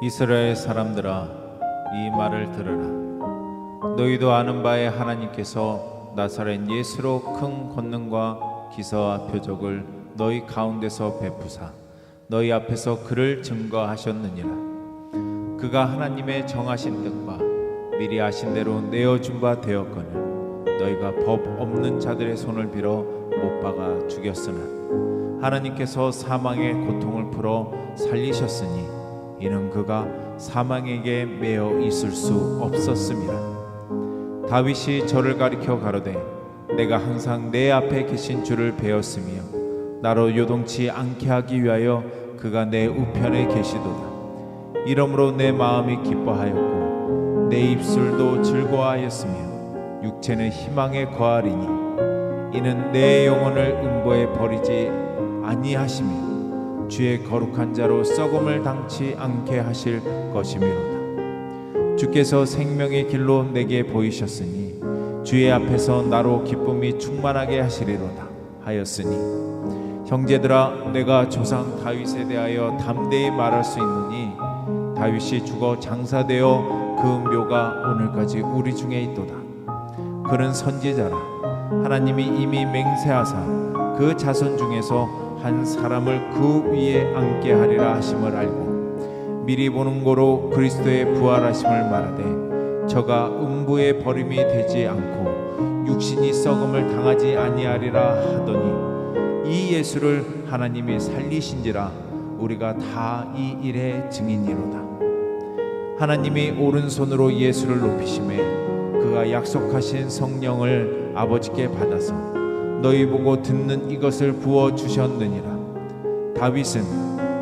이스라엘 사람들아, 이 말을 들으라. 너희도 아는 바에 하나님께서 나사렛 예수로 큰 권능과 기사와 표적을 너희 가운데서 베푸사 너희 앞에서 그를 증거하셨느니라. 그가 하나님의 정하신 뜻과 미리 아신 대로 내어준 바 되었거늘 너희가 법 없는 자들의 손을 빌어 못 박아 죽였으나 하나님께서 사망의 고통을 풀어 살리셨으니 이는 그가 사망에게 매여 있을 수 없었음이라. 다윗이 저를 가리켜 가로되 내가 항상 내 앞에 계신 주를 배웠으며 나로 요동치 않게 하기 위하여 그가 내 우편에 계시도다. 이러므로 내 마음이 기뻐하였고 내 입술도 즐거워하였으며 육체는 희망에 거하리니 이는 내 영혼을 음보에 버리지 아니하시며 주의 거룩한 자로 썩음을 당치 않게 하실 것이미로다. 주께서 생명의 길로 내게 보이셨으니 주의 앞에서 나로 기쁨이 충만하게 하시리로다 하였으니 형제들아, 내가 조상 다윗에 대하여 담대히 말할 수 있느니 다윗이 죽어 장사되어 그 묘가 오늘까지 우리 중에 있도다. 그는 선지자라. 하나님이 이미 맹세하사 그 자손 중에서 한 사람을 그 위에 앉게 하리라 하심을 알고 미리 보는 고로 그리스도의 부활하심을 말하되 저가 음부의 버림이 되지 않고 육신이 썩음을 당하지 아니하리라 하더니 이 예수를 하나님이 살리신지라 우리가 다 이 일의 증인이로다. 하나님이 오른손으로 예수를 높이심에 그가 약속하신 성령을 아버지께 받아서 너희 보고 듣는 이것을 부어 주셨느니라. 다윗은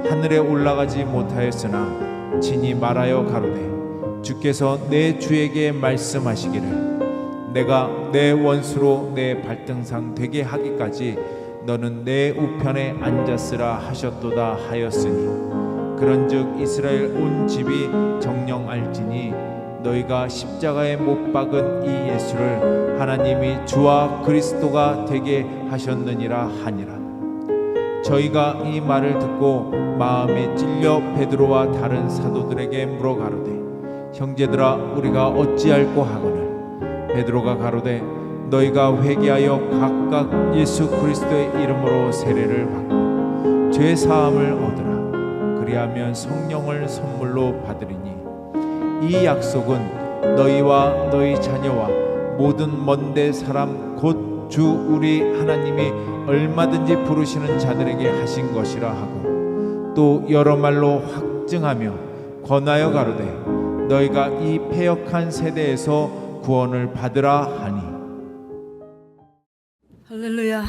하늘에 올라가지 못하였으나 친히 말하여 가로되 주께서 내 주에게 말씀하시기를 내가 내 원수로 내 발등상 되게 하기까지 너는 내 우편에 앉았으라 하셨도다 하였으니 그런즉 이스라엘 온 집이 정녕 알지니 너희가 십자가에 못 박은 이 예수를 하나님이 주와 그리스도가 되게 하셨느니라 하니라. 저희가 이 말을 듣고 마음에 찔려 베드로와 다른 사도들에게 물어 가로되 형제들아, 우리가 어찌할꼬 하거늘 베드로가 가로되 너희가 회개하여 각각 예수 그리스도의 이름으로 세례를 받고 죄 사함을 얻으라. 그리하면 성령을 선물로 받으리니 이 약속은 너희와 너희 자녀와 모든 먼데 사람 곧 주 우리 하나님이 얼마든지 부르시는 자들에게 하신 것이라 하고 또 여러 말로 확증하며 권하여 가로되 너희가 이 패역한 세대에서 구원을 받으라 하니. 할렐루야.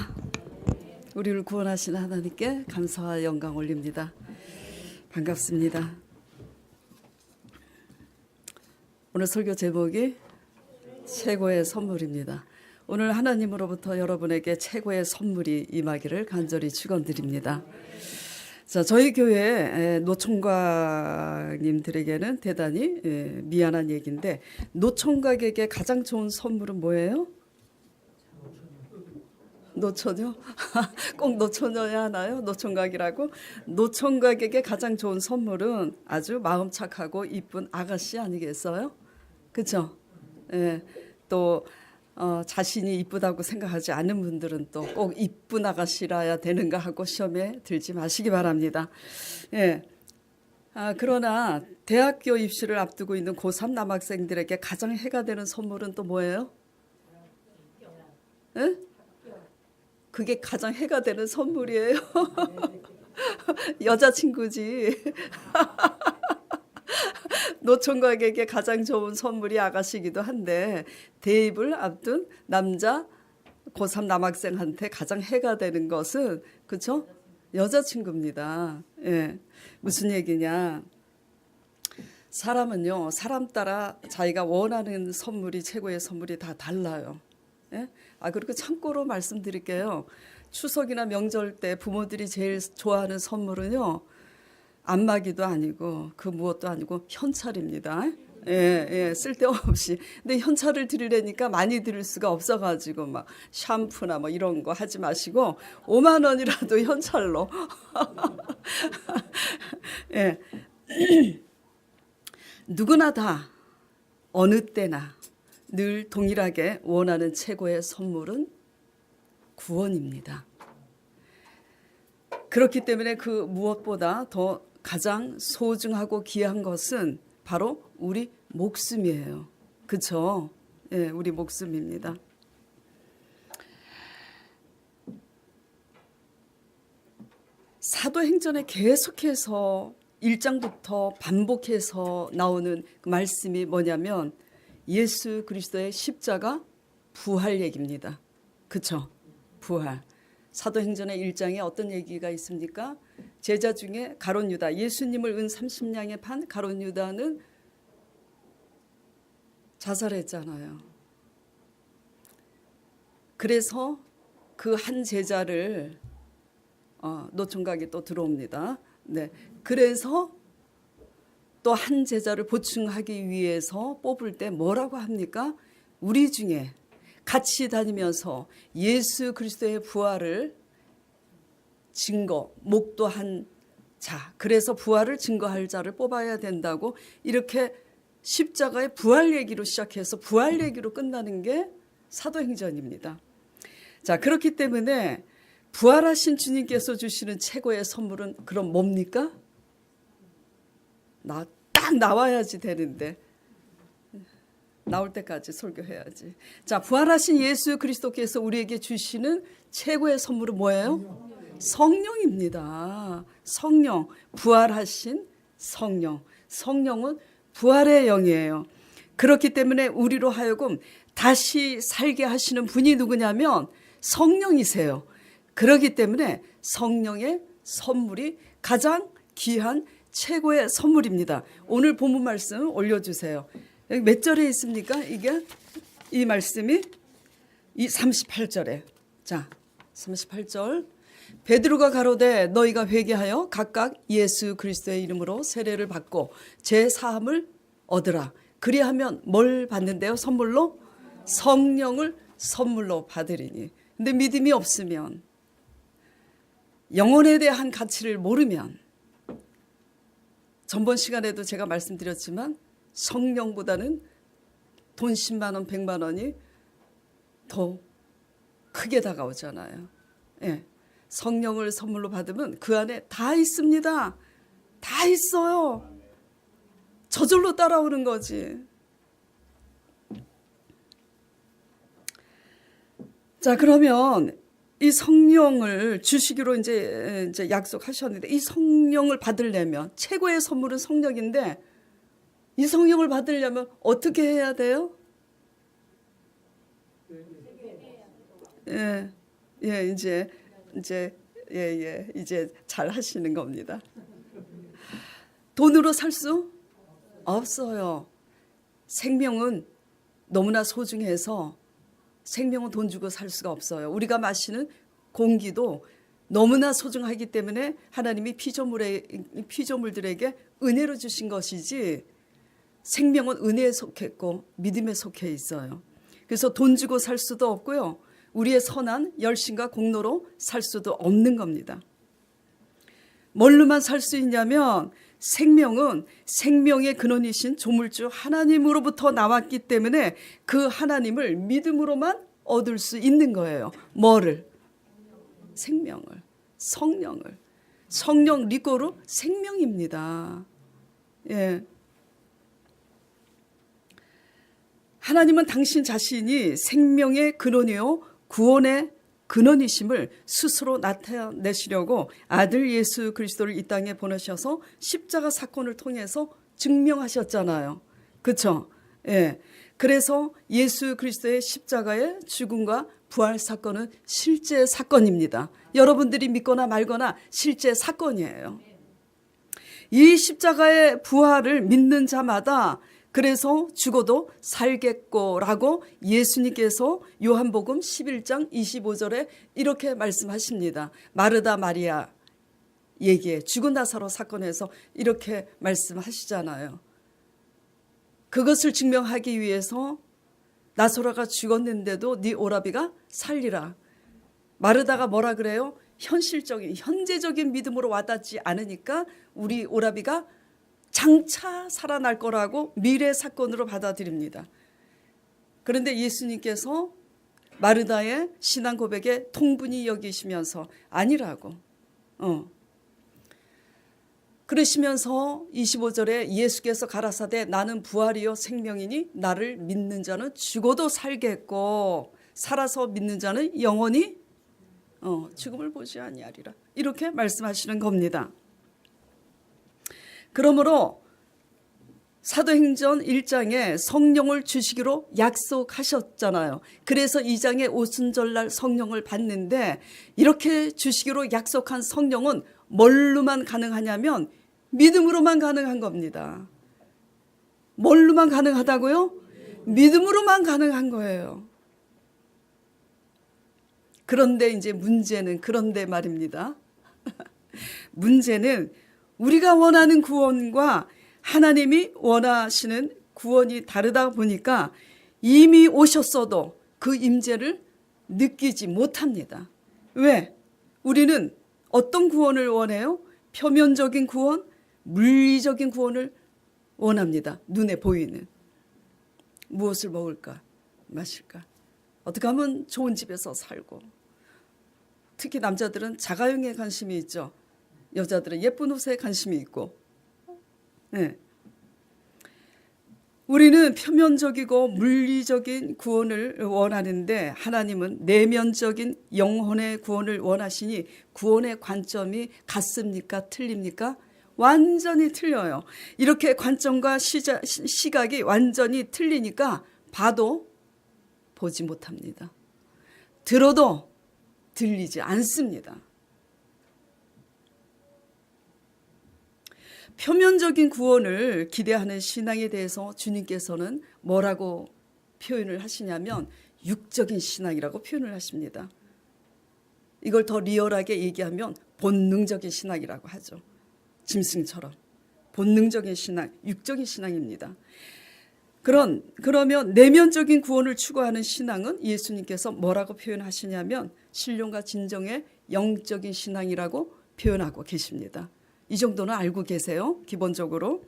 우리를 구원하신 하나님께 감사와 영광 올립니다. 반갑습니다. 오늘 설교 제목이 최고의 선물입니다. 오늘 하나님으로부터 여러분에게 최고의 선물이 임하기를 간절히 축원드립니다. 자, 저희 교회 노총각님들에게는 대단히 미안한 얘기인데 노총각에게 가장 좋은 선물은 뭐예요? 노처녀? 꼭 노처녀야 하나요? 노총각이라고? 노총각에게 가장 좋은 선물은 아주 마음 착하고 이쁜 아가씨 아니겠어요? 그렇죠? 예. 또 자신이 이쁘다고 생각하지 않는 분들은 또 꼭 이쁜 아가씨라야 되는가 하고 시험에 들지 마시기 바랍니다. 예. 그러나 대학교 입시를 앞두고 있는 고3 남학생들에게 가장 해가 되는 선물은 또 뭐예요? 예? 그게 가장 해가 되는 선물이에요. 여자친구지. 노총각에게 가장 좋은 선물이 아가씨이기도 한데 대입을 앞둔 남자 고3 남학생한테 가장 해가 되는 것은 그렇죠? 여자친구입니다. 예. 무슨 얘기냐? 사람은요, 사람 따라 자기가 원하는 선물이 최고의 선물이 다 달라요. 예? 그리고 참고로 말씀드릴게요. 추석이나 명절 때 부모들이 제일 좋아하는 선물은요, 안마기도 아니고 그 무엇도 아니고 현찰입니다. 예, 쓸데없이. 근데 현찰을 드리려니까 많이 드릴 수가 없어가지고 막 샴푸나 뭐 이런 거 하지 마시고 5만 원이라도 현찰로. 예. 누구나 다 어느 때나 늘 동일하게 원하는 최고의 선물은 구원입니다. 그렇기 때문에 그 무엇보다 더 가장 소중하고 귀한 것은 바로 우리 목숨이에요. 그렇죠? 예, 우리 목숨입니다. 사도행전에 계속해서 1장부터 반복해서 나오는 그 말씀이 뭐냐면 예수 그리스도의 십자가 부활 얘기입니다. 그렇죠? 부활. 사도행전의 1장에 어떤 얘기가 있습니까? 제자 중에 가룟 유다, 예수님을 은 30냥에 판 가룟 유다는 자살했잖아요. 그래서 그 한 제자를 노총각이 또 들어옵니다. 네, 그래서 또 한 제자를 보충하기 위해서 뽑을 때 뭐라고 합니까? 우리 중에 같이 다니면서 예수 그리스도의 부활을 목도한 자, 그래서 부활을 증거할 자를 뽑아야 된다고 이렇게 십자가의 부활 얘기로 시작해서 부활 얘기로 끝나는 게 사도행전입니다. 자, 그렇기 때문에 부활하신 주님께서 주시는 최고의 선물은 그럼 뭡니까? 딱 나와야지 되는데 나올 때까지 설교해야지. 자, 부활하신 예수 그리스도께서 우리에게 주시는 최고의 선물은 뭐예요? 성령입니다. 성령, 부활하신 성령. 성령은 부활의 영이에요. 그렇기 때문에 우리로 하여금 다시 살게 하시는 분이 누구냐면 성령이세요. 그렇기 때문에 성령의 선물이 가장 귀한 최고의 선물입니다. 오늘 본문 말씀 올려주세요. 여기 몇 절에 있습니까? 이게 이 말씀이 이 38절에. 자, 38절. 베드로가 가로되 너희가 회개하여 각각 예수 그리스도의 이름으로 세례를 받고 제 사함을 얻으라. 그리하면 뭘 받는데요? 선물로 성령을 선물로 받으리니. 근데 믿음이 없으면 영혼에 대한 가치를 모르면 전번 시간에도 제가 말씀드렸지만 성령보다는 돈 10만 원, 100만 원이 더 크게 다가오잖아요. 예. 성령을 선물로 받으면 그 안에 다 있습니다. 다 있어요. 저절로 따라오는 거지. 자, 그러면 이 성령을 주시기로 이제 약속하셨는데 이 성령을 받으려면 최고의 선물은 성령인데 이 성령을 받으려면 어떻게 해야 돼요? 이제 잘 하시는 겁니다. 돈으로 살 수 없어요. 생명은 너무나 소중해서 생명은 돈 주고 살 수가 없어요. 우리가 마시는 공기도 너무나 소중하기 때문에 하나님이 피조물들에게 은혜로 주신 것이지 생명은 은혜에 속했고 믿음에 속해 있어요. 그래서 돈 주고 살 수도 없고요. 우리의 선한 열심과 공로로 살 수도 없는 겁니다. 뭘로만 살 수 있냐면 생명은 생명의 근원이신 조물주 하나님으로부터 나왔기 때문에 그 하나님을 믿음으로만 얻을 수 있는 거예요. 뭐를? 생명을, 성령을. 성령 리꼬르 생명입니다. 예. 하나님은 당신 자신이 생명의 근원이요 구원의 근원이심을 스스로 나타내시려고 아들 예수 그리스도를 이 땅에 보내셔서 십자가 사건을 통해서 증명하셨잖아요. 그렇죠? 예. 그래서 예수 그리스도의 십자가의 죽음과 부활 사건은 실제 사건입니다. 여러분들이 믿거나 말거나 실제 사건이에요. 이 십자가의 부활을 믿는 자마다 그래서 죽어도 살겠고라고 예수님께서 요한복음 11장 25절에 이렇게 말씀하십니다. 마르다 마리아 얘기에 죽은 나사로 사건에서 이렇게 말씀하시잖아요. 그것을 증명하기 위해서 나사로가 죽었는데도 네 오라비가 살리라. 마르다가 뭐라 그래요? 현실적인 현재적인 믿음으로 와닿지 않으니까 우리 오라비가 장차 살아날 거라고 미래 사건으로 받아들입니다. 그런데 예수님께서 마르다의 신앙 고백에 통분히 여기시면서 아니라고 그러시면서 25절에 예수께서 가라사대 나는 부활이요 생명이니 나를 믿는 자는 죽어도 살겠고 살아서 믿는 자는 영원히 죽음을 보지 아니하리라 이렇게 말씀하시는 겁니다. 그러므로 사도행전 1장에 성령을 주시기로 약속하셨잖아요. 그래서 2장에 오순절날 성령을 받는데 이렇게 주시기로 약속한 성령은 뭘로만 가능하냐면 믿음으로만 가능한 겁니다. 뭘로만 가능하다고요? 믿음으로만 가능한 거예요. 그런데 이제 문제는 그런데 말입니다. 문제는 우리가 원하는 구원과 하나님이 원하시는 구원이 다르다 보니까 이미 오셨어도 그 임재를 느끼지 못합니다. 왜? 우리는 어떤 구원을 원해요? 표면적인 구원, 물리적인 구원을 원합니다. 눈에 보이는. 무엇을 먹을까? 마실까? 어떻게 하면 좋은 집에서 살고. 특히 남자들은 자가용에 관심이 있죠. 여자들은 예쁜 옷에 관심이 있고. 네. 우리는 표면적이고 물리적인 구원을 원하는데 하나님은 내면적인 영혼의 구원을 원하시니 구원의 관점이 같습니까? 틀립니까? 완전히 틀려요. 이렇게 관점과 시각이 완전히 틀리니까 봐도 보지 못합니다. 들어도 들리지 않습니다. 표면적인 구원을 기대하는 신앙에 대해서 주님께서는 뭐라고 표현을 하시냐면 육적인 신앙이라고 표현을 하십니다. 이걸 더 리얼하게 얘기하면 본능적인 신앙이라고 하죠. 짐승처럼 본능적인 신앙, 육적인 신앙입니다. 그러면 내면적인 구원을 추구하는 신앙은 예수님께서 뭐라고 표현하시냐면 신령과 진정의 영적인 신앙이라고 표현하고 계십니다. 이 정도는 알고 계세요? 기본적으로.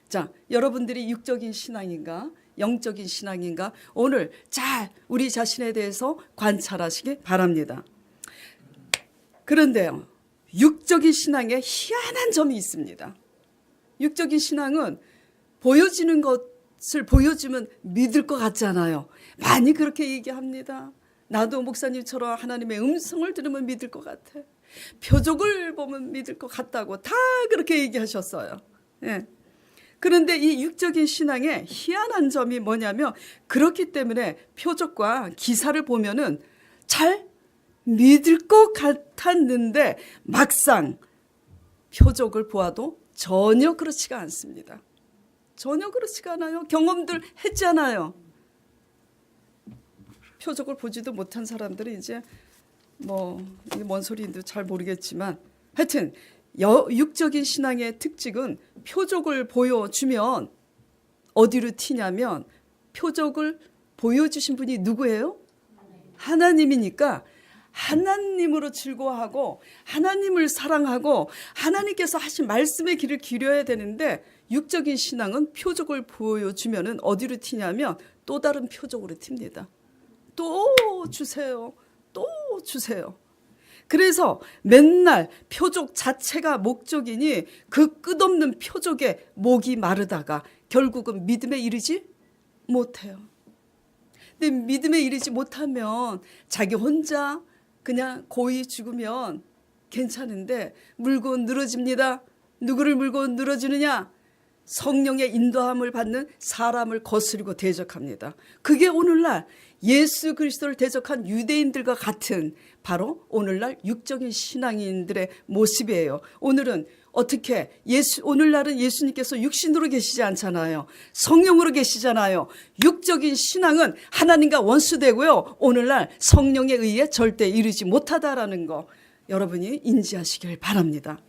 자, 여러분들이 육적인 신앙인가 영적인 신앙인가 오늘 잘 우리 자신에 대해서 관찰하시기 바랍니다. 그런데요, 육적인 신앙에 희한한 점이 있습니다. 육적인 신앙은 보여지는 것을 보여주면 믿을 것 같잖아요. 많이 그렇게 얘기합니다. 나도 목사님처럼 하나님의 음성을 들으면 믿을 것 같아. 표적을 보면 믿을 것 같다고 다 그렇게 얘기하셨어요. 예. 그런데 이 육적인 신앙의 희한한 점이 뭐냐면 그렇기 때문에 표적과 기사를 보면은 잘 믿을 것 같았는데 막상 표적을 보아도 전혀 그렇지가 않습니다. 전혀 그렇지가 않아요. 경험들 했잖아요. 표적을 보지도 못한 사람들이 이제 이게 뭔 소리인지 잘 모르겠지만 하여튼 육적인 신앙의 특징은 표적을 보여주면 어디로 튀냐면 표적을 보여주신 분이 누구예요? 하나님이니까 하나님으로 즐거워하고 하나님을 사랑하고 하나님께서 하신 말씀의 길을 기려야 되는데 육적인 신앙은 표적을 보여주면 어디로 튀냐면 또 다른 표적으로 튑니다. 또 주세요. 또 주세요. 그래서 맨날 표적 자체가 목적이니 그 끝없는 표적에 목이 마르다가 결국은 믿음에 이르지 못해요. 근데 믿음에 이르지 못하면 자기 혼자 그냥 고이 죽으면 괜찮은데 물고 늘어집니다. 누구를 물고 늘어지느냐? 성령의 인도함을 받는 사람을 거스르고 대적합니다. 그게 오늘날 예수 그리스도를 대적한 유대인들과 같은 바로 오늘날 육적인 신앙인들의 모습이에요. 오늘은 어떻게 오늘날은 예수님께서 육신으로 계시지 않잖아요. 성령으로 계시잖아요. 육적인 신앙은 하나님과 원수되고요. 오늘날 성령에 의해 절대 이루지 못하다라는 거 여러분이 인지하시길 바랍니다.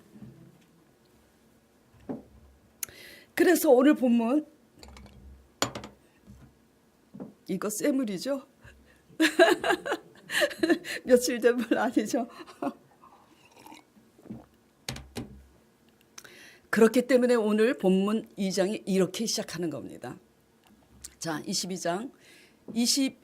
그래서 오늘 본문 이거 쇠물이죠? 며칠 된 물 아니죠? 그렇기 때문에 오늘 본문 2장이 이렇게 시작하는 겁니다. 자, 22장 2장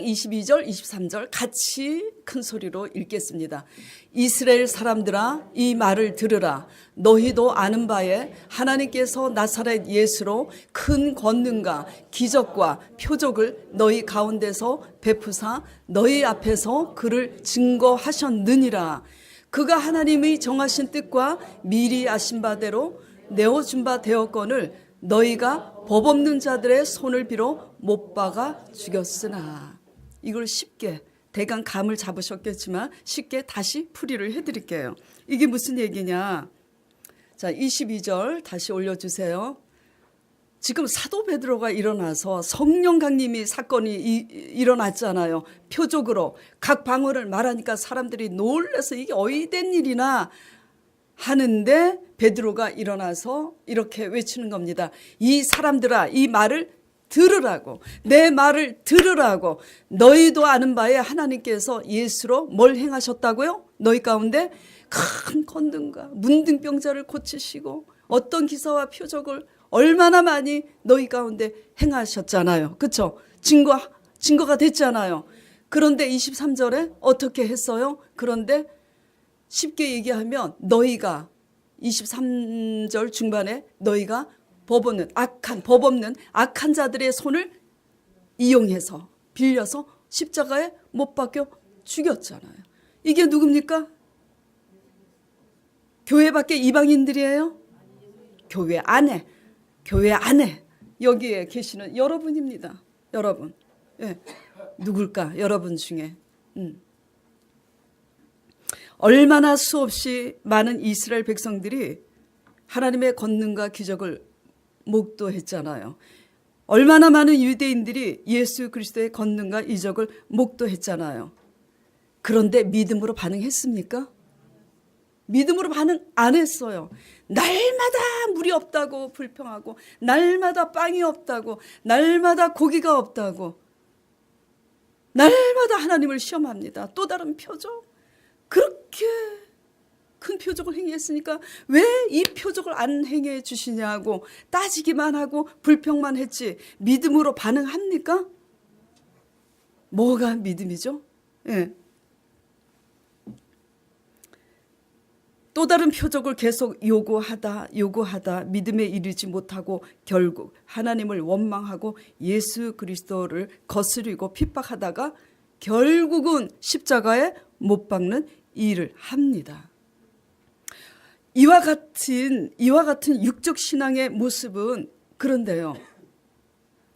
22절 23절 같이 큰 소리로 읽겠습니다. 이스라엘 사람들아 이 말을 들으라. 너희도 아는 바에 하나님께서 나사렛 예수로 큰 권능과 기적과 표적을 너희 가운데서 베푸사 너희 앞에서 그를 증거하셨느니라. 그가 하나님의 정하신 뜻과 미리 아신 바대로 내어준 바 되었거늘 너희가 법 없는 자들의 손을 빌어 못 박아 죽였으나. 이걸 쉽게 대강 감을 잡으셨겠지만 쉽게 다시 풀이를 해드릴게요. 이게 무슨 얘기냐. 자, 22절 다시 올려주세요. 지금 사도 베드로가 일어나서 성령 강림이 사건이 일어났잖아요. 표적으로 각 방언을 말하니까 사람들이 놀라서 이게 어이된 일이나 하는데 베드로가 일어나서 이렇게 외치는 겁니다. 이 사람들아 이 말을 들으라고, 내 말을 들으라고. 너희도 아는 바에 하나님께서 예수로 뭘 행하셨다고요? 너희 가운데 큰 권능과 문둥병자를 고치시고 어떤 기사와 표적을 얼마나 많이 너희 가운데 행하셨잖아요. 그렇죠? 증거가 됐잖아요. 그런데 23절에 어떻게 했어요? 그런데 쉽게 얘기하면 너희가 23절 중반에 너희가 법 없는 악한 자들의 손을 이용해서 빌려서 십자가에 못 박혀 죽였잖아요. 이게 누굽니까? 교회 밖에 이방인들이에요? 교회 안에 여기에 계시는 여러분입니다. 여러분. 예. 누굴까? 여러분 중에. 얼마나 수없이 많은 이스라엘 백성들이 하나님의 권능과 기적을 목도했잖아요. 얼마나 많은 유대인들이 예수 그리스도의 권능과 이적을 목도했잖아요. 그런데 믿음으로 반응했습니까? 믿음으로 반응 안 했어요. 날마다 물이 없다고 불평하고, 날마다 빵이 없다고, 날마다 고기가 없다고, 날마다 하나님을 시험합니다. 또 다른 표적? 그렇게 큰 표적을 행했으니까 왜 이 표적을 안 행해 주시냐고 따지기만 하고 불평만 했지 믿음으로 반응합니까? 뭐가 믿음이죠? 예. 또 다른 표적을 계속 요구하다 믿음에 이르지 못하고 결국 하나님을 원망하고 예수 그리스도를 거스리고 핍박하다가 결국은 십자가에 못 박는 일을 합니다. 이와 같은 육적 신앙의 모습은 그런데요.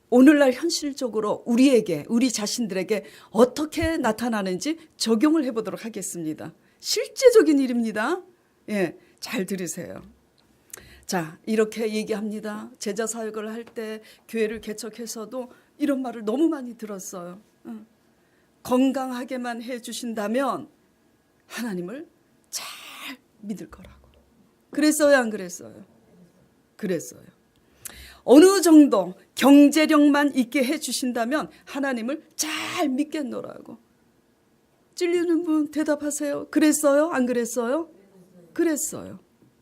오늘날 현실적으로 우리 자신들에게 어떻게 나타나는지 적용을 해보도록 하겠습니다. 실제적인 일입니다. 예, 잘 들으세요. 자, 이렇게 얘기합니다. 제자 사역을 할 때 교회를 개척해서도 이런 말을 너무 많이 들었어요. 건강하게만 해주신다면 하나님을 잘 믿을 거라고. 그랬어요, 안 그랬어요? 그랬어요. 어느 정도 경제력만 있게 해주신다면 하나님을 잘 믿겠노라고. 찔리는 분 대답하세요. 그랬어요, 안 그랬어요? 그랬어요.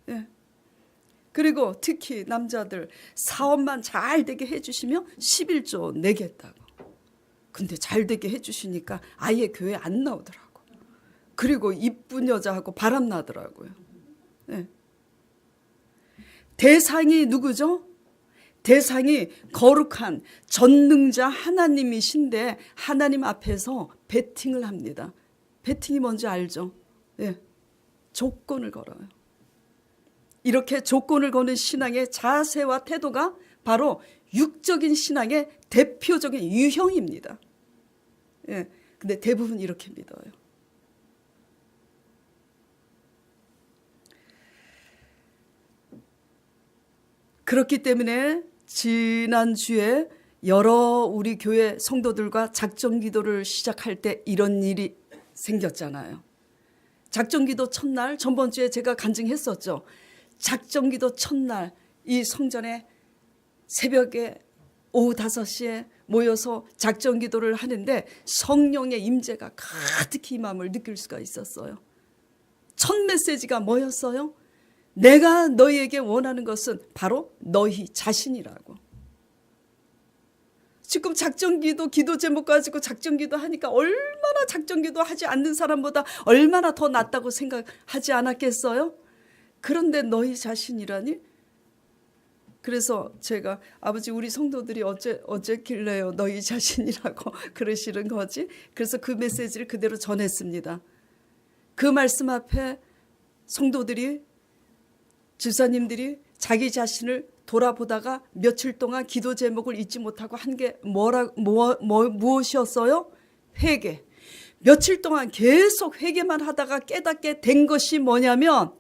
예. 그리고 특히 남자들 사업만 잘 되게 해주시면 11조 내겠다고. 근데 잘 되게 해주시니까 아예 교회 안 나오더라고. 그리고 이쁜 여자하고 바람 나더라고요. 네. 대상이 누구죠? 대상이 거룩한 전능자 하나님이신데 하나님 앞에서 베팅을 합니다. 베팅이 뭔지 알죠? 네. 조건을 걸어요. 이렇게 조건을 거는 신앙의 자세와 태도가 바로 육적인 신앙의 대표적인 유형입니다. 예, 근데 대부분 이렇게 믿어요. 그렇기 때문에 지난주에 여러 우리 교회 성도들과 작정기도를 시작할 때 이런 일이 생겼잖아요. 작정기도 첫날, 전번주에 제가 간증했었죠. 작정기도 첫날 이 성전에 새벽에 오후 5시에 모여서 작정기도를 하는데 성령의 임재가 가득히 임함을 느낄 수가 있었어요. 첫 메시지가 뭐였어요? 내가 너희에게 원하는 것은 바로 너희 자신이라고. 지금 작정기도 기도 제목 가지고 작정기도 하니까 얼마나 작정기도 하지 않는 사람보다 얼마나 더 낫다고 생각하지 않았겠어요? 그런데 너희 자신이라니? 그래서 제가 아버지 우리 성도들이 어쨌길래요 너희 자신이라고 그러시는 거지? 그래서 그 메시지를 그대로 전했습니다. 그 말씀 앞에 성도들이 집사님들이 자기 자신을 돌아보다가 며칠 동안 기도 제목을 잊지 못하고 한 게 무엇이었어요? 회개. 며칠 동안 계속 회개만 하다가 깨닫게 된 것이 뭐냐면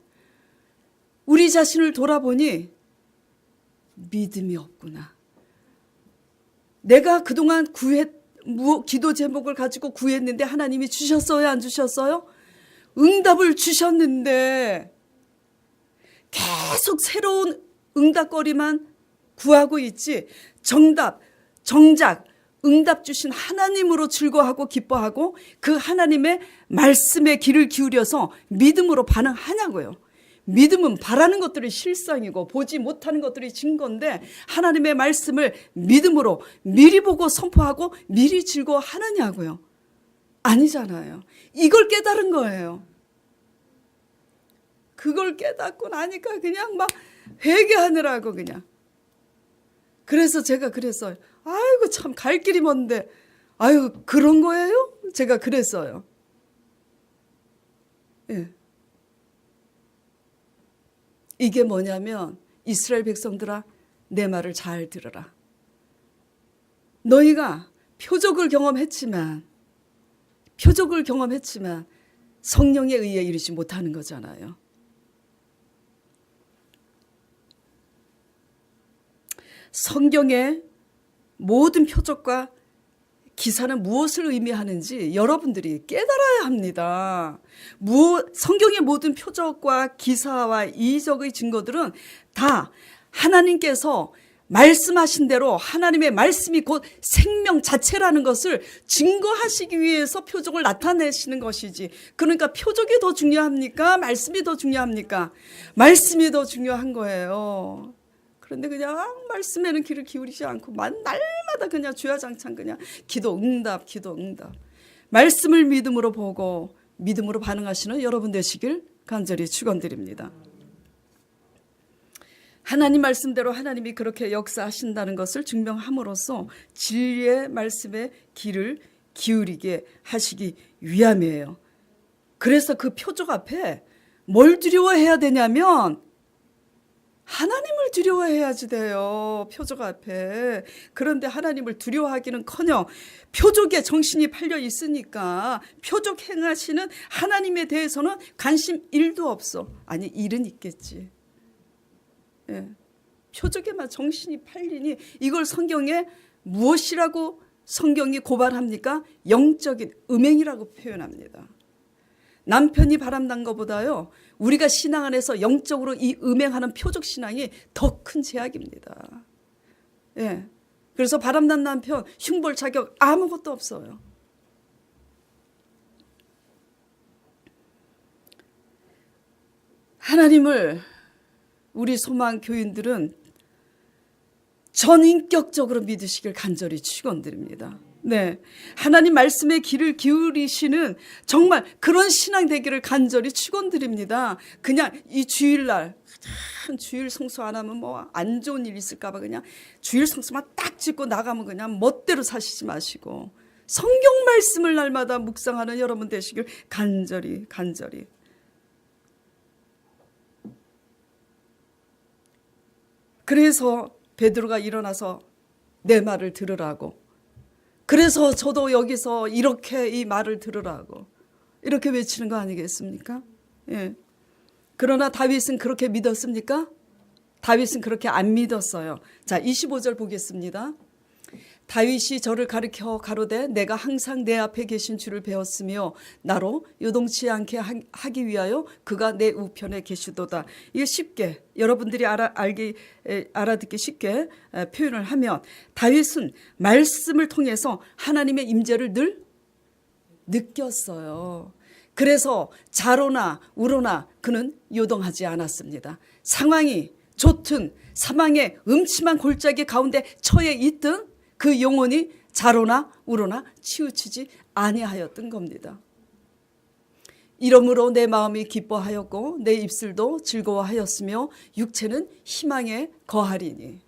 우리 자신을 돌아보니 믿음이 없구나. 내가 그동안 기도 제목을 가지고 구했는데 하나님이 주셨어요? 안 주셨어요? 응답을 주셨는데 계속 새로운 응답거리만 구하고 있지 정작 응답 주신 하나님으로 즐거워하고 기뻐하고 그 하나님의 말씀에 귀를 기울여서 믿음으로 반응하냐고요. 믿음은 바라는 것들이 실상이고 보지 못하는 것들이 증거인데 하나님의 말씀을 믿음으로 미리 보고 선포하고 미리 즐거워하느냐고요. 아니잖아요. 이걸 깨달은 거예요. 그걸 깨닫고 나니까 그냥 막 회개하느라고 그냥. 그래서 제가 그랬어요. 아이고 참 갈 길이 먼데 아유 그런 거예요? 제가 그랬어요. 예. 이게 뭐냐면 이스라엘 백성들아 내 말을 잘 들으라. 너희가 표적을 경험했지만 성령에 의해 이루지 못하는 거잖아요. 성경의 모든 표적과 기사는 무엇을 의미하는지 여러분들이 깨달아야 합니다. 성경의 모든 표적과 기사와 이적의 증거들은 다 하나님께서 말씀하신 대로 하나님의 말씀이 곧 생명 자체라는 것을 증거하시기 위해서 표적을 나타내시는 것이지. 그러니까 표적이 더 중요합니까? 말씀이 더 중요합니까? 말씀이 더 중요한 거예요. 그런데 그냥 말씀에는 귀를 기울이지 않고 날마다 그냥 주야장창 그냥 기도 응답. 말씀을 믿음으로 보고 믿음으로 반응하시는 여러분 되시길 간절히 축원드립니다. 하나님 말씀대로 하나님이 그렇게 역사하신다는 것을 증명함으로써 진리의 말씀에 귀를 기울이게 하시기 위함이에요. 그래서 그 표적 앞에 뭘 두려워해야 되냐면 하나님을 두려워해야지 돼요. 표적 앞에. 그런데 하나님을 두려워하기는커녕 표적에 정신이 팔려 있으니까 표적 행하시는 하나님에 대해서는 관심 1도 없어. 아니 일은 있겠지. 예. 표적에만 정신이 팔리니 이걸 성경에 무엇이라고 성경이 고발합니까? 영적인 음행이라고 표현합니다. 남편이 바람난 것보다요 우리가 신앙 안에서 영적으로 이 음행하는 표적 신앙이 더 큰 제약입니다. 예. 그래서 바람난 남편 흉볼 자격 아무것도 없어요. 하나님을 우리 소망 교인들은 전인격적으로 믿으시길 간절히 축원드립니다. 네, 하나님 말씀에 귀를 기울이시는 정말 그런 신앙 되기를 간절히 축원드립니다. 그냥 이 주일날 주일 성수 안 하면 뭐 안 좋은 일 있을까 봐 그냥 주일 성수만 딱 짓고 나가면 그냥 멋대로 사시지 마시고 성경 말씀을 날마다 묵상하는 여러분 되시길 간절히 그래서 베드로가 일어나서 내 말을 들으라고, 그래서 저도 여기서 이렇게 이 말을 들으라고 이렇게 외치는 거 아니겠습니까? 예. 그러나 다윗은 그렇게 믿었습니까? 다윗은 그렇게 안 믿었어요. 자, 25절 보겠습니다. 다윗이 저를 가르쳐 가로되 내가 항상 내 앞에 계신 주를 배웠으며 나로 요동치 않게 하기 위하여 그가 내 우편에 계시도다. 이게 쉽게 여러분들이 알아듣기 쉽게 표현을 하면 다윗은 말씀을 통해서 하나님의 임재를 늘 느꼈어요. 그래서 좌로나 우로나 그는 요동하지 않았습니다. 상황이 좋든 사망의 음침한 골짜기 가운데 처해 있든 그 영혼이 좌로나 우로나 치우치지 아니하였던 겁니다. 이러므로 내 마음이 기뻐하였고 내 입술도 즐거워하였으며 육체는 희망에 거하리니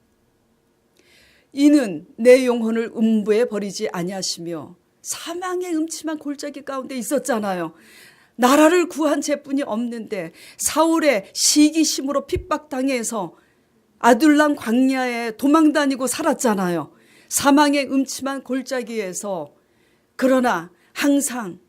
이는 내 영혼을 음부에 버리지 아니하시며 사망의 음침한 골짜기 가운데 있었잖아요. 나라를 구한 죄뿐이 없는데 사울의 시기심으로 핍박당해서 아둘람 광야에 도망다니고 살았잖아요. 사망의 음침한 골짜기에서. 그러나 항상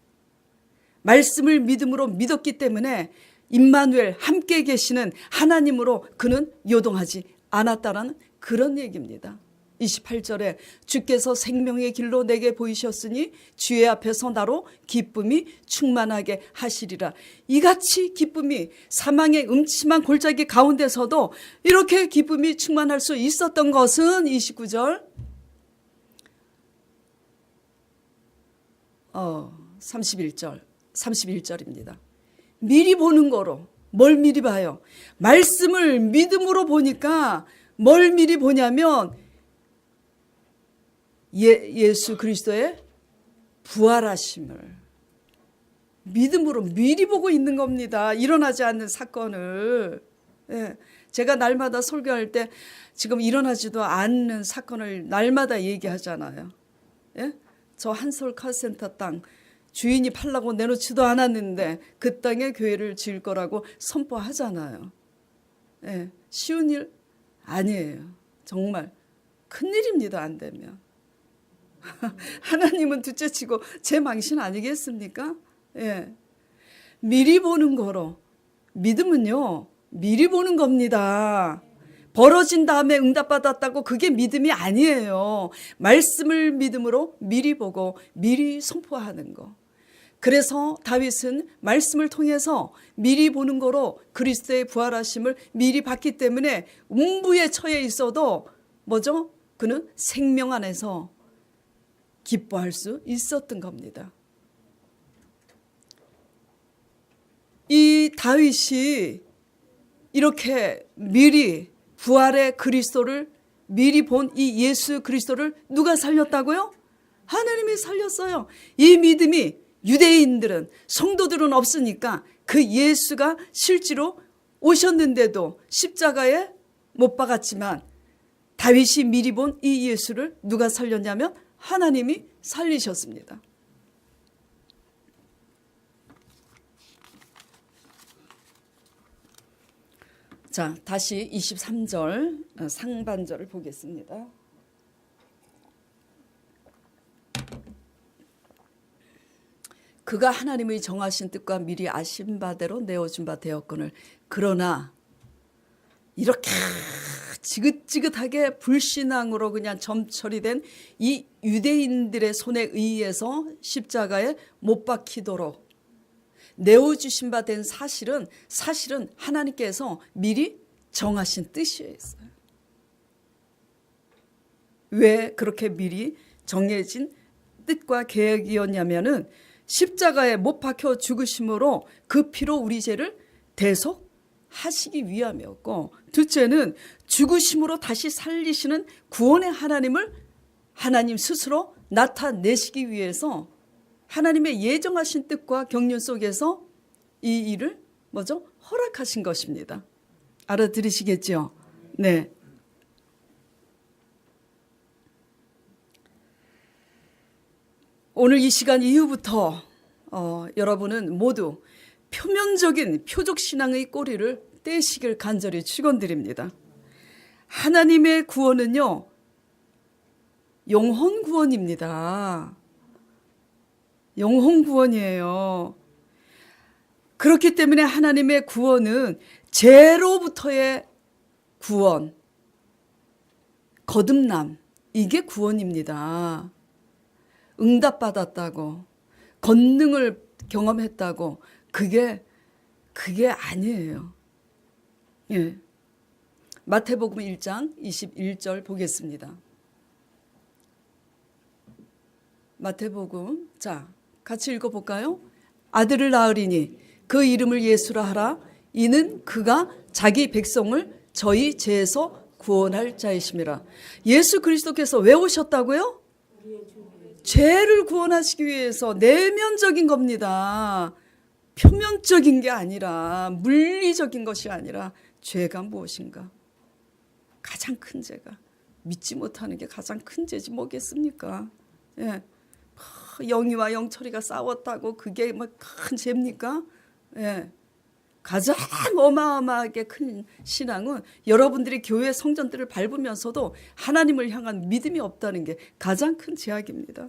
말씀을 믿음으로 믿었기 때문에 임마누엘 함께 계시는 하나님으로 그는 요동하지 않았다라는 그런 얘기입니다. 28절에 주께서 생명의 길로 내게 보이셨으니 주의 앞에서 나로 기쁨이 충만하게 하시리라. 이같이 기쁨이 사망의 음침한 골짜기 가운데서도 이렇게 기쁨이 충만할 수 있었던 것은 29절 31절입니다. 미리 보는 거로. 뭘 미리 봐요? 말씀을 믿음으로 보니까 뭘 미리 보냐면 예수 그리스도의 부활하심을 믿음으로 미리 보고 있는 겁니다. 일어나지 않는 사건을. 예, 제가 날마다 설교할 때 지금 일어나지도 않는 사건을 날마다 얘기하잖아요. 예? 저 한솔 카센터 땅 주인이 팔라고 내놓지도 않았는데 그 땅에 교회를 지을 거라고 선포하잖아요. 예, 쉬운 일 아니에요. 정말 큰일입니다. 안 되면. 하나님은 둘째치고 제 망신 아니겠습니까? 예. 미리 보는 거로. 믿음은요, 미리 보는 겁니다. 벌어진 다음에 응답받았다고 그게 믿음이 아니에요. 말씀을 믿음으로 미리 보고 미리 선포하는 거. 그래서 다윗은 말씀을 통해서 미리 보는 거로 그리스도의 부활하심을 미리 봤기 때문에 음부에 처해 있어도 뭐죠? 그는 생명 안에서 기뻐할 수 있었던 겁니다. 이 다윗이 이렇게 미리 부활의 그리스도를 미리 본 이 예수 그리스도를 누가 살렸다고요? 하나님이 살렸어요. 이 믿음이 유대인들은 성도들은 없으니까 그 예수가 실제로 오셨는데도 십자가에 못 박았지만 다윗이 미리 본 이 예수를 누가 살렸냐면 하나님이 살리셨습니다. 자, 다시 23절 상반절을 보겠습니다. 그가 하나님의 정하신 뜻과 미리 아신 바대로 내어준 바 되었거늘 그러나 이렇게 지긋지긋하게 불신앙으로 그냥 점철이 된 이 유대인들의 손에 의해서 십자가에 못 박히도록 내어주신 바 된 사실은 하나님께서 미리 정하신 뜻이었어요. 왜 그렇게 미리 정해진 뜻과 계획이었냐면은 십자가에 못 박혀 죽으심으로 그 피로 우리 죄를 대속하시기 위함이었고, 둘째는 죽으심으로 다시 살리시는 구원의 하나님을 하나님 스스로 나타내시기 위해서 하나님의 예정하신 뜻과 경륜 속에서 이 일을 뭐죠? 허락하신 것입니다. 알아들으시겠죠? 네. 오늘 이 시간 이후부터 여러분은 모두 표면적인 표적신앙의 꼬리를 떼시길 간절히 축원드립니다. 하나님의 구원은요, 영혼 구원입니다. 영혼 구원이에요. 그렇기 때문에 하나님의 구원은 죄로부터의 구원, 거듭남, 이게 구원입니다. 응답받았다고, 권능을 경험했다고, 그게 아니에요. 예. 마태복음 1장 21절 보겠습니다. 마태복음, 자, 같이 읽어볼까요? 아들을 낳으리니 그 이름을 예수라 하라. 이는 그가 자기 백성을 저희 죄에서 구원할 자이심이라. 예수 그리스도께서 왜 오셨다고요? 죄를 구원하시기 위해서. 내면적인 겁니다. 표면적인 게 아니라, 물리적인 것이 아니라. 죄가 무엇인가? 가장 큰 죄가, 믿지 못하는 게 가장 큰 죄지 뭐겠습니까? 예. 영이와 영철이가 싸웠다고 그게 뭐 큰 죄입니까? 예. 가장 어마어마하게 큰 신앙은 여러분들이 교회 성전들을 밟으면서도 하나님을 향한 믿음이 없다는 게 가장 큰 죄악입니다.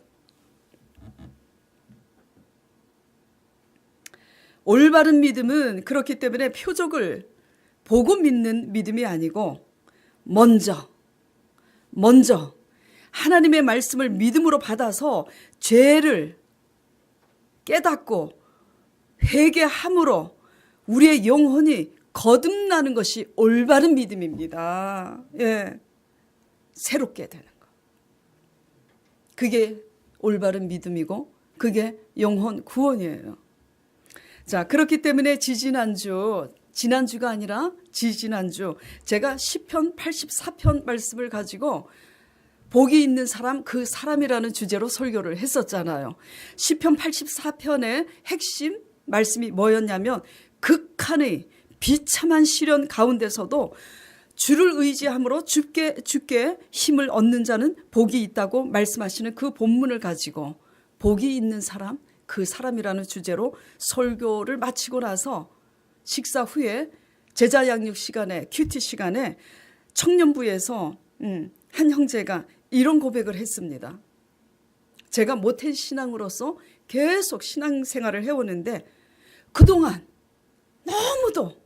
올바른 믿음은 그렇기 때문에 표적을 보고 믿는 믿음이 아니고 먼저 하나님의 말씀을 믿음으로 받아서 죄를 깨닫고 회개함으로 우리의 영혼이 거듭나는 것이 올바른 믿음입니다. 예. 새롭게 되는 것. 그게 올바른 믿음이고 그게 영혼 구원이에요. 자, 그렇기 때문에 지난주가 아니라 지지난주 제가 시편 84편 말씀을 가지고 복이 있는 사람, 그 사람이라는 주제로 설교를 했었잖아요. 시편 84편의 핵심 말씀이 뭐였냐면 극한의 비참한 시련 가운데서도 주를 의지함으로 죽게 힘을 얻는 자는 복이 있다고 말씀하시는 그 본문을 가지고 복이 있는 사람, 그 사람이라는 주제로 설교를 마치고 나서 식사 후에 제자 양육 시간에 큐티 시간에 청년부에서 한 형제가 이런 고백을 했습니다. 제가 모태 신앙으로서 계속 신앙생활을 해오는데 그동안 너무도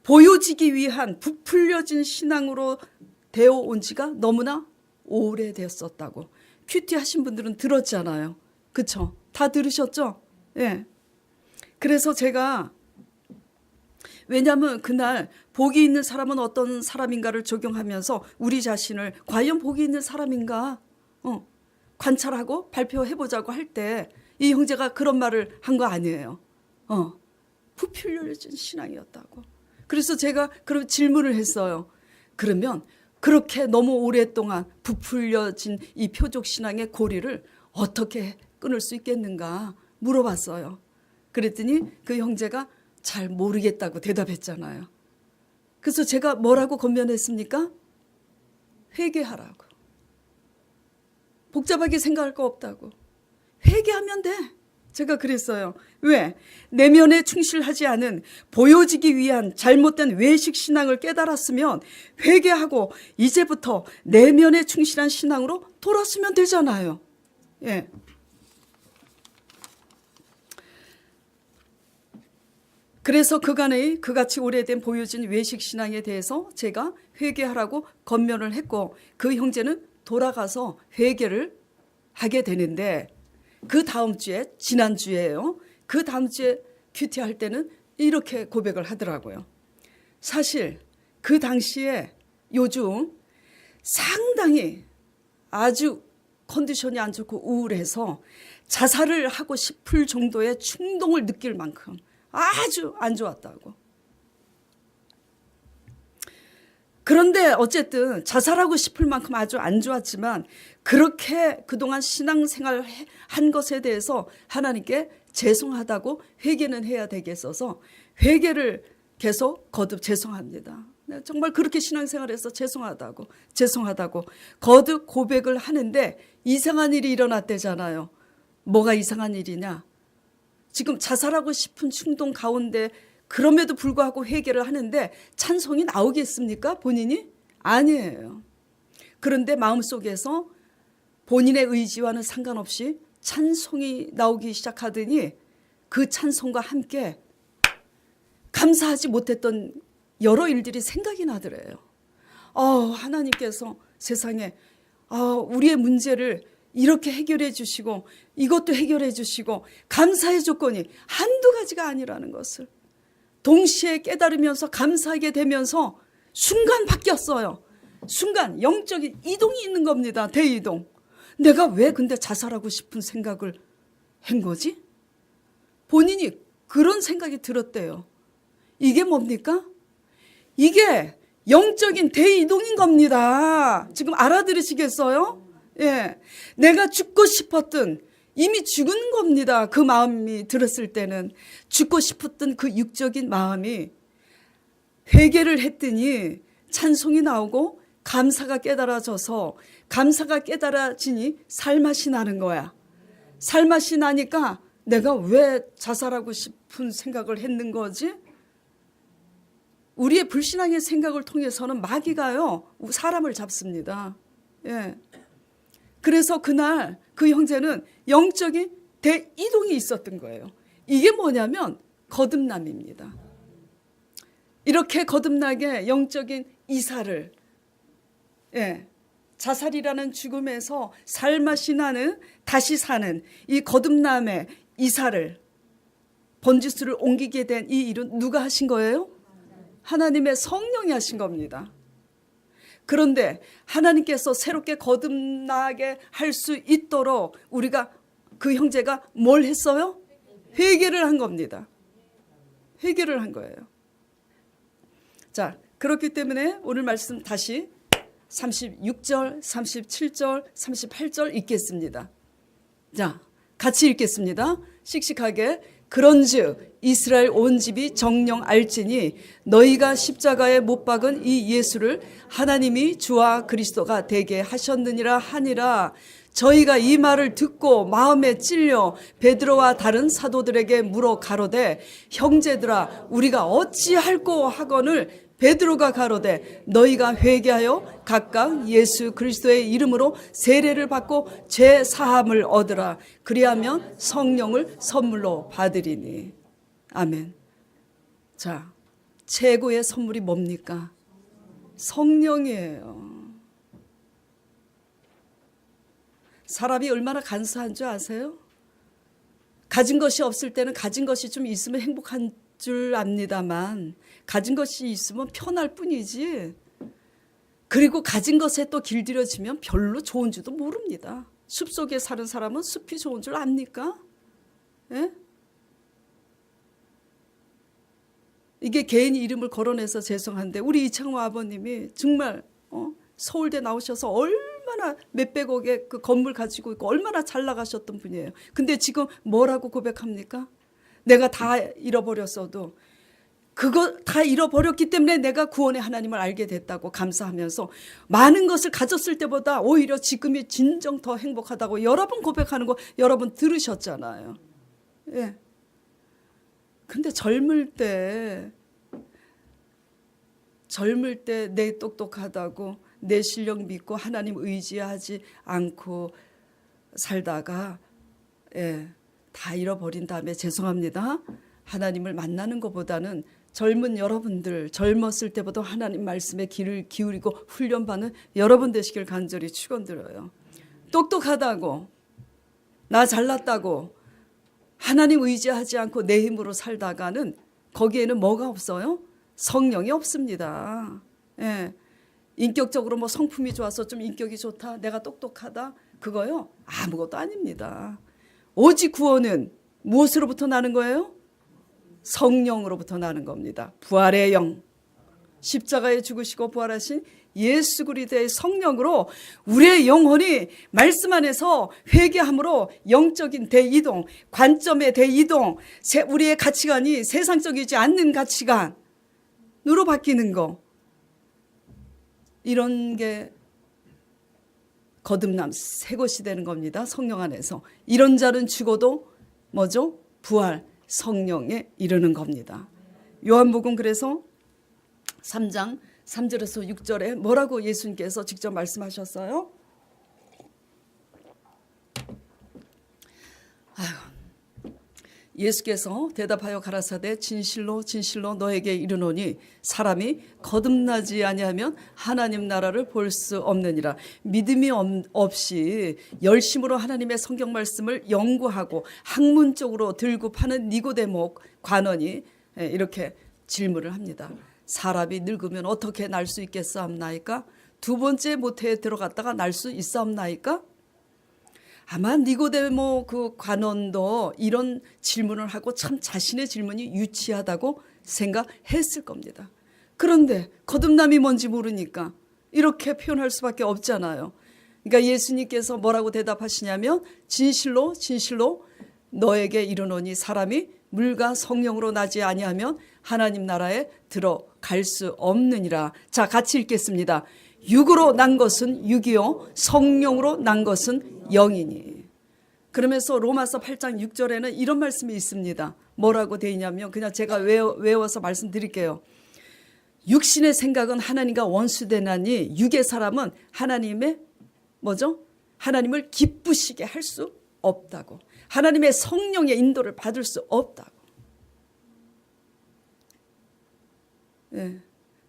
보여지기 위한 부풀려진 신앙으로 되어온 지가 너무나 오래됐었다고. 큐티 하신 분들은 들었잖아요. 그쵸? 다 들으셨죠? 예. 그래서 제가 왜냐하면 그날 복이 있는 사람은 어떤 사람인가를 적용하면서 우리 자신을 과연 복이 있는 사람인가 관찰하고 발표해보자고 할 때 이 형제가 그런 말을 한 거 아니에요. 부풀려진 신앙이었다고. 그래서 제가 그런 질문을 했어요. 그러면 그렇게 너무 오랫동안 부풀려진 이 표적 신앙의 고리를 어떻게 끊을 수 있겠는가 물어봤어요. 그랬더니 그 형제가 잘 모르겠다고 대답했잖아요. 그래서 제가 뭐라고 권면했습니까? 회개하라고. 복잡하게 생각할 거 없다고. 회개하면 돼. 제가 그랬어요. 왜? 내면에 충실하지 않은 보여지기 위한 잘못된 외식 신앙을 깨달았으면 회개하고 이제부터 내면에 충실한 신앙으로 돌아서면 되잖아요. 예. 그래서 그간의 그같이 오래된 보여진 외식 신앙에 대해서 제가 회개하라고 권면을 했고 그 형제는 돌아가서 회개를 하게 되는데 그 다음 주에 지난주에요. 그 다음 주에 큐티 할 때는 이렇게 고백을 하더라고요. 사실 그 당시에 요즘 상당히 아주 컨디션이 안 좋고 우울해서 자살을 하고 싶을 정도의 충동을 느낄 만큼 아주 안 좋았다고. 그런데 어쨌든 자살하고 싶을 만큼 아주 안 좋았지만 그렇게 그동안 신앙생활을 한 것에 대해서 하나님께 죄송하다고 회개는 해야 되겠어서 회개를 계속 거듭 죄송합니다. 정말 그렇게 신앙생활해서 죄송하다고 거듭 고백을 하는데 이상한 일이 일어났대잖아요. 뭐가 이상한 일이냐? 지금 자살하고 싶은 충동 가운데 그럼에도 불구하고 회개를 하는데 찬송이 나오겠습니까? 본인이? 아니에요. 그런데 마음속에서 본인의 의지와는 상관없이 찬송이 나오기 시작하더니 그 찬송과 함께 감사하지 못했던 여러 일들이 생각이 나더래요. 하나님께서 세상에 우리의 문제를 이렇게 해결해 주시고 이것도 해결해 주시고 감사의 조건이 한두 가지가 아니라는 것을 동시에 깨달으면서 감사하게 되면서 순간 바뀌었어요. 순간 영적인 이동이 있는 겁니다. 대이동. 내가 왜 근데 자살하고 싶은 생각을 한 거지? 본인이 그런 생각이 들었대요. 이게 뭡니까? 이게 영적인 대이동인 겁니다. 지금 알아들으시겠어요? 예. 내가 죽고 싶었던, 이미 죽은 겁니다. 그 마음이 들었을 때는 죽고 싶었던 그 육적인 마음이 회개를 했더니 찬송이 나오고 감사가 깨달아져서, 감사가 깨달아지니 살맛이 나는 거야. 살맛이 나니까 내가 왜 자살하고 싶은 생각을 했는 거지? 우리의 불신앙의 생각을 통해서는 마귀가요, 사람을 잡습니다. 예. 그래서 그날 그 형제는 영적인 대이동이 있었던 거예요. 이게 뭐냐면 거듭남입니다. 이렇게 거듭나게 영적인 이사를, 예, 자살이라는 죽음에서 살맛이 나는, 다시 사는 이 거듭남의 이사를, 번지수를 옮기게 된 이 일은 누가 하신 거예요? 하나님의 성령이 하신 겁니다. 그런데 하나님께서 새롭게 거듭나게 할 수 있도록 우리가, 그 형제가 뭘 했어요? 회개를 한 겁니다. 회개를 한 거예요. 자, 그렇기 때문에 오늘 말씀 다시 36절, 37절, 38절 읽겠습니다. 자, 같이 읽겠습니다. 씩씩하게. 그런즉 이스라엘 온 집이 정녕 알지니 너희가 십자가에 못 박은 이 예수를 하나님이 주와 그리스도가 되게 하셨느니라 하니라. 저희가 이 말을 듣고 마음에 찔려 베드로와 다른 사도들에게 물어 가로되 형제들아 우리가 어찌할꼬 하거늘 베드로가 가로되 너희가 회개하여 각각 예수 그리스도의 이름으로 세례를 받고 죄 사함을 얻으라. 그리하면 성령을 선물로 받으리니. 아멘. 자, 최고의 선물이 뭡니까? 성령이에요. 사람이 얼마나 간사한 줄 아세요? 가진 것이 없을 때는 가진 것이 좀 있으면 행복한 줄 압니다만 가진 것이 있으면 편할 뿐이지, 그리고 가진 것에 또 길들여지면 별로 좋은 줄도 모릅니다. 숲속에 사는 사람은 숲이 좋은 줄 압니까? 예? 이게 개인 이름을 거론해서 죄송한데 우리 이창호 아버님이 정말 서울대 나오셔서 얼마나 몇백억의 그 건물 가지고 있고 얼마나 잘 나가셨던 분이에요. 근데 지금 뭐라고 고백합니까? 내가 다 잃어버렸어도 그거 다 잃어버렸기 때문에 내가 구원의 하나님을 알게 됐다고 감사하면서 많은 것을 가졌을 때보다 오히려 지금이 진정 더 행복하다고 여러 번 고백하는 거 여러분 들으셨잖아요. 예. 근데 젊을 때 내 똑똑하다고 내 실력 믿고 하나님 의지하지 않고 살다가, 예, 다 잃어버린 다음에 죄송합니다. 하나님을 만나는 것보다는 젊은 여러분들, 젊었을 때보다 하나님 말씀에 귀를 기울이고 훈련받는 여러분 되시길 간절히 축원드려요. 똑똑하다고, 나 잘났다고 하나님 의지하지 않고 내 힘으로 살다가는 거기에는 뭐가 없어요? 성령이 없습니다. 예. 인격적으로 뭐 성품이 좋아서 좀 인격이 좋다, 내가 똑똑하다, 그거요? 아무것도 아닙니다. 오직 구원은 무엇으로부터 나는 거예요? 성령으로부터 나는 겁니다. 부활의 영, 십자가에 죽으시고 부활하신 예수 그리스도의 성령으로 우리의 영혼이 말씀 안에서 회개함으로 영적인 대이동, 관점의 대이동, 우리의 가치관이 세상적이지 않는 가치관으로 바뀌는 거, 이런 게 거듭남, 새 것이 되는 겁니다. 성령 안에서. 이런 자는 죽어도 뭐죠? 부활, 성령에 이르는 겁니다. 요한복음 그래서 3장 3절에서 6절에 뭐라고 예수님께서 직접 말씀하셨어요? 예수께서 대답하여 가라사대 진실로 진실로 너에게 이르노니 사람이 거듭나지 아니하면 하나님 나라를 볼 수 없느니라. 믿음이 없이 열심으로 하나님의 성경 말씀을 연구하고 학문적으로 들고 파는 니고데모 관원이 이렇게 질문을 합니다. 사람이 늙으면 어떻게 날 수 있겠사옵나이까? 두 번째 모태에 들어갔다가 날 수 있사옵나이까? 아마 니고데모 그 관원도 이런 질문을 하고 참 자신의 질문이 유치하다고 생각했을 겁니다. 그런데 거듭남이 뭔지 모르니까 이렇게 표현할 수밖에 없잖아요. 그러니까 예수님께서 뭐라고 대답하시냐면 진실로 진실로 너에게 이르노니 사람이 물과 성령으로 나지 아니하면 하나님 나라에 들어갈 수 없느니라. 자, 같이 읽겠습니다. 육으로 난 것은 육이요 성령으로 난 것은 영이니. 그러면서 로마서 8장 6절에는 이런 말씀이 있습니다. 뭐라고 되어 있냐면 그냥 제가 외워서 말씀드릴게요. 육신의 생각은 하나님과 원수되나니 육의 사람은 하나님의 뭐죠? 하나님을 기쁘시게 할 수 없다고. 하나님의 성령의 인도를 받을 수 없다고. 예.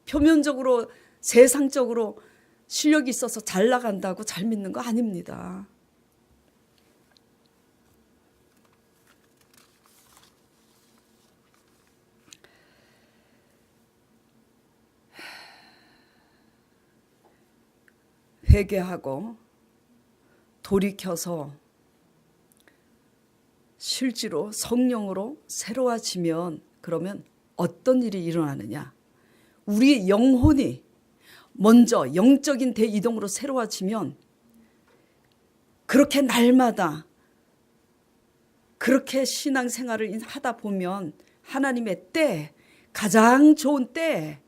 표면적으로 세상적으로 실력이 있어서 잘 나간다고 잘 믿는 거 아닙니다. 회개하고 돌이켜서 실제로 성령으로 새로워지면 그러면 어떤 일이 일어나느냐? 우리 영혼이 먼저 영적인 대이동으로 새로워지면 그렇게 날마다 그렇게 신앙생활을 하다 보면 하나님의 때, 가장 좋은 때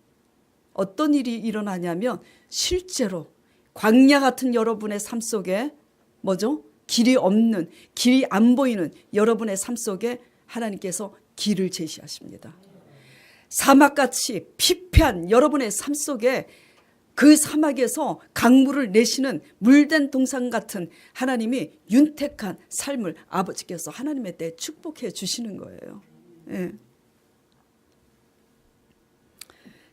어떤 일이 일어나냐면 실제로 광야 같은 여러분의 삶 속에 뭐죠? 길이 없는, 길이 안 보이는 여러분의 삶 속에 하나님께서 길을 제시하십니다. 사막같이 피폐한 여러분의 삶 속에 그 사막에서 강물을 내시는 물된 동산 같은 하나님이 윤택한 삶을 아버지께서 하나님의 때에 축복해 주시는 거예요. 예.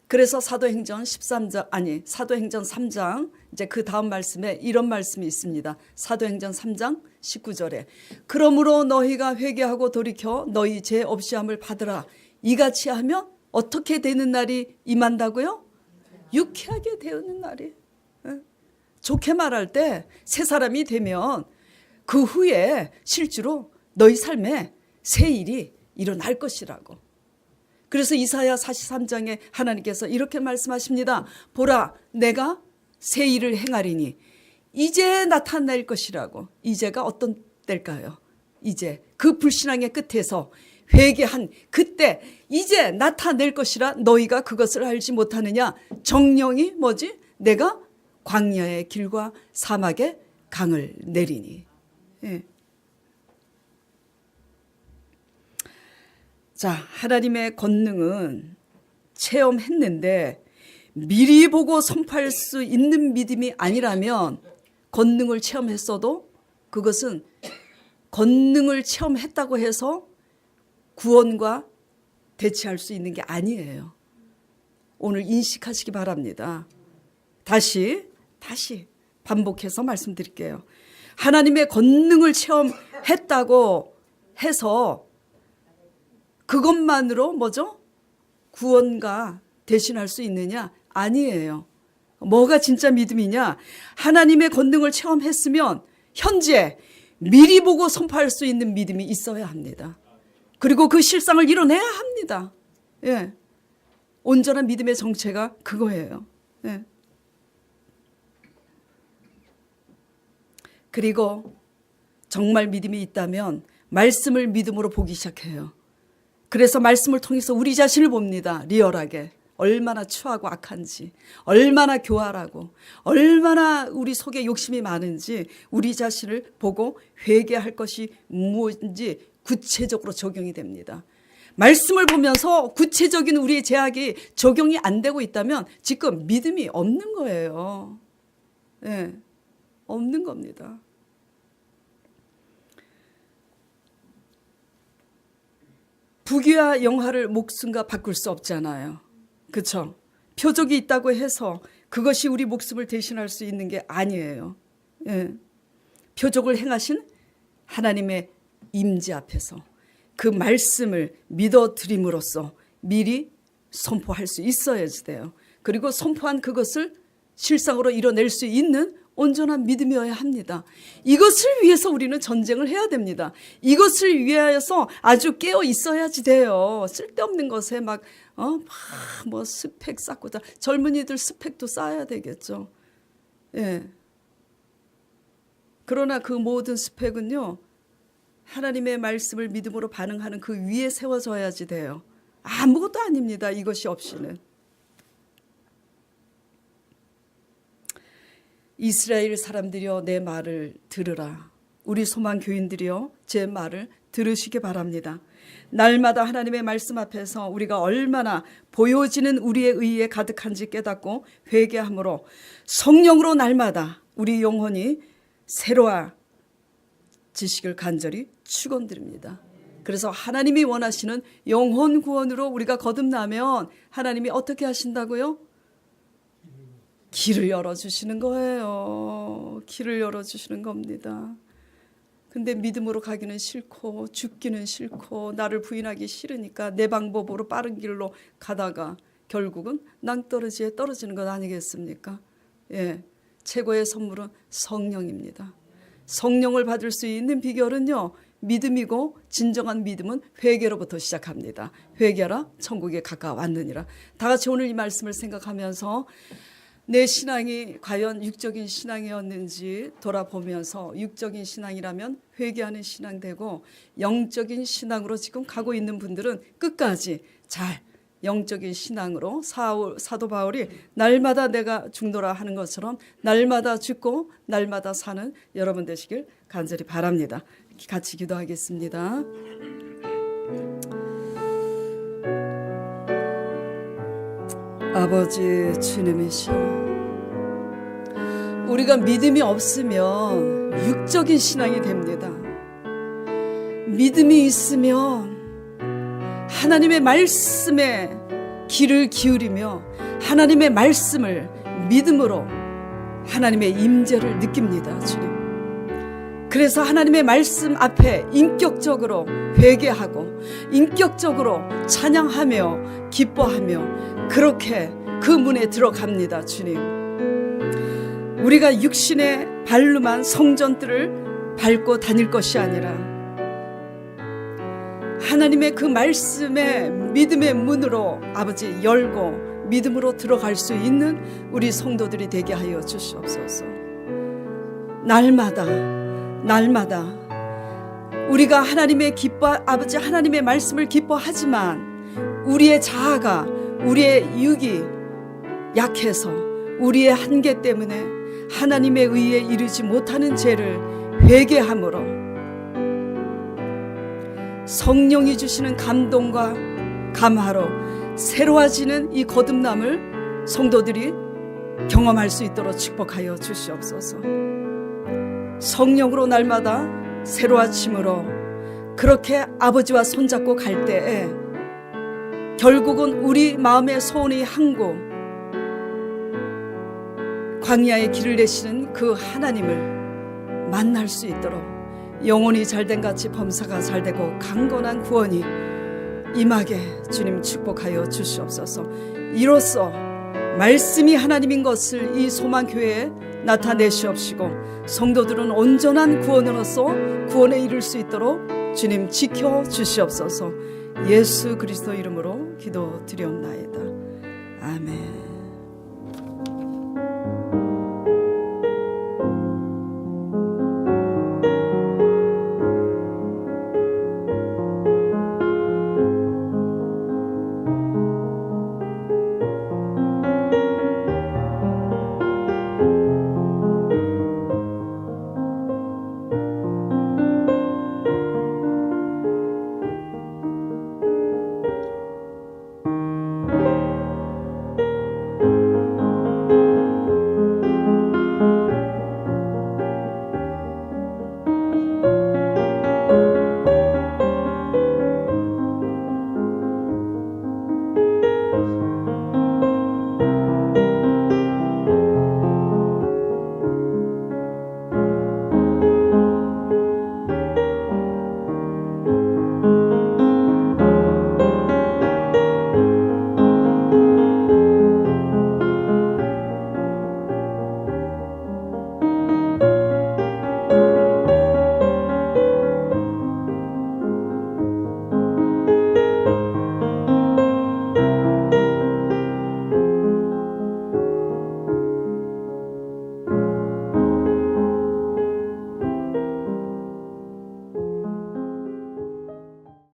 그래서 사도행전 3장 이제 그 다음 말씀에 이런 말씀이 있습니다. 사도행전 3장 19절에 그러므로 너희가 회개하고 돌이켜 너희 죄 없이 함을 받으라. 이같이 하면 어떻게 되는 날이 임한다고요? 유쾌하게 되는 날이. 좋게 말할 때 새 사람이 되면 그 후에 실제로 너희 삶에 새 일이 일어날 것이라고. 그래서 이사야 43장에 하나님께서 이렇게 말씀하십니다. 보라, 내가 새 일을 행하리니 이제 나타낼 것이라고. 이제가 어떤 때일까요? 이제 그 불신앙의 끝에서 회개한 그때 이제 나타낼 것이라 너희가 그것을 알지 못하느냐. 정령이 뭐지? 내가 광야의 길과 사막의 강을 내리니. 예. 자, 하나님의 권능은 체험했는데 미리 보고 선포할 수 있는 믿음이 아니라면 권능을 체험했어도 그것은 권능을 체험했다고 해서 구원과 대치할 수 있는 게 아니에요. 오늘 인식하시기 바랍니다. 다시 반복해서 말씀드릴게요. 하나님의 권능을 체험했다고 해서 그것만으로 뭐죠? 구원과 대신할 수 있느냐? 아니에요. 뭐가 진짜 믿음이냐? 하나님의 권능을 체험했으면 현재 미리 보고 선포할 수 있는 믿음이 있어야 합니다. 그리고 그 실상을 이뤄내야 합니다. 예. 온전한 믿음의 정체가 그거예요. 예. 그리고 정말 믿음이 있다면 말씀을 믿음으로 보기 시작해요. 그래서 말씀을 통해서 우리 자신을 봅니다. 리얼하게. 얼마나 추하고 악한지, 얼마나 교활하고, 얼마나 우리 속에 욕심이 많은지 우리 자신을 보고 회개할 것이 무엇인지 구체적으로 적용이 됩니다. 말씀을 보면서 구체적인 우리의 제약이 적용이 안 되고 있다면 지금 믿음이 없는 거예요. 네, 없는 겁니다. 부귀와 영화를 목숨과 바꿀 수 없잖아요. 그렇죠? 표적이 있다고 해서 그것이 우리 목숨을 대신할 수 있는 게 아니에요. 예. 표적을 행하신 하나님의 임재 앞에서 그 말씀을 믿어드림으로써 미리 선포할 수 있어야지 돼요. 그리고 선포한 그것을 실상으로 이뤄낼 수 있는 온전한 믿음이어야 합니다. 이것을 위해서 우리는 전쟁을 해야 됩니다. 이것을 위하여서 아주 깨어 있어야지 돼요. 쓸데없는 것에 막 스펙 쌓고자. 젊은이들 스펙도 쌓아야 되겠죠. 예. 그러나 그 모든 스펙은요, 하나님의 말씀을 믿음으로 반응하는 그 위에 세워져야지 돼요. 아무것도 아닙니다. 이것이 없이는. 이스라엘 사람들이여 내 말을 들으라. 우리 소망 교인들이여 제 말을 들으시기 바랍니다. 날마다 하나님의 말씀 앞에서 우리가 얼마나 보여지는 우리의 의에 가득한지 깨닫고 회개함으로 성령으로 날마다 우리 영혼이 새로워지시길 간절히 축원드립니다. 그래서 하나님이 원하시는 영혼 구원으로 우리가 거듭나면 하나님이 어떻게 하신다고요? 길을 열어주시는 거예요. 길을 열어주시는 겁니다. 근데 믿음으로 가기는 싫고 죽기는 싫고 나를 부인하기 싫으니까 내 방법으로 빠른 길로 가다가 결국은 낭떠러지에 떨어지는 것 아니겠습니까? 예, 최고의 선물은 성령입니다. 성령을 받을 수 있는 비결은요, 믿음이고 진정한 믿음은 회개로부터 시작합니다. 회개하라 천국에 가까웠느니라. 다 같이 오늘 이 말씀을 생각하면서 내 신앙이 과연 육적인 신앙이었는지 돌아보면서 육적인 신앙이라면 회개하는 신앙 되고 영적인 신앙으로 지금 가고 있는 분들은 끝까지 잘 영적인 신앙으로 사도 바울이 날마다 내가 죽노라 하는 것처럼 날마다 죽고 날마다 사는 여러분 되시길 간절히 바랍니다. 같이 기도하겠습니다. 아버지 주님이시여, 우리가 믿음이 없으면 육적인 신앙이 됩니다. 믿음이 있으면 하나님의 말씀에 귀를 기울이며 하나님의 말씀을 믿음으로 하나님의 임재를 느낍니다. 주님, 그래서 하나님의 말씀 앞에 인격적으로 회개하고 인격적으로 찬양하며 기뻐하며 그렇게 그 문에 들어갑니다. 주님, 우리가 육신의 발로만 성전들을 밟고 다닐 것이 아니라 하나님의 그 말씀의 믿음의 문으로 아버지 열고 믿음으로 들어갈 수 있는 우리 성도들이 되게 하여 주시옵소서. 날마다 우리가 아버지 하나님의 말씀을 기뻐하지만 우리의 자아가 우리의 육이 약해서 우리의 한계 때문에 하나님의 의에 이르지 못하는 죄를 회개함으로 성령이 주시는 감동과 감화로 새로워지는 이 거듭남을 성도들이 경험할 수 있도록 축복하여 주시옵소서. 성령으로 날마다 새로워짐으로 그렇게 아버지와 손잡고 갈 때에 결국은 우리 마음의 소원이 항구 광야의 길을 내시는 그 하나님을 만날 수 있도록 영혼이 잘된 같이 범사가 잘되고 강건한 구원이 임하게 주님 축복하여 주시옵소서. 이로써 말씀이 하나님인 것을 이 소망교회에 나타내시옵시고 성도들은 온전한 구원으로서 구원에 이를 수 있도록 주님 지켜주시옵소서. 예수 그리스도 이름으로 기도드리옵나이다. 아멘.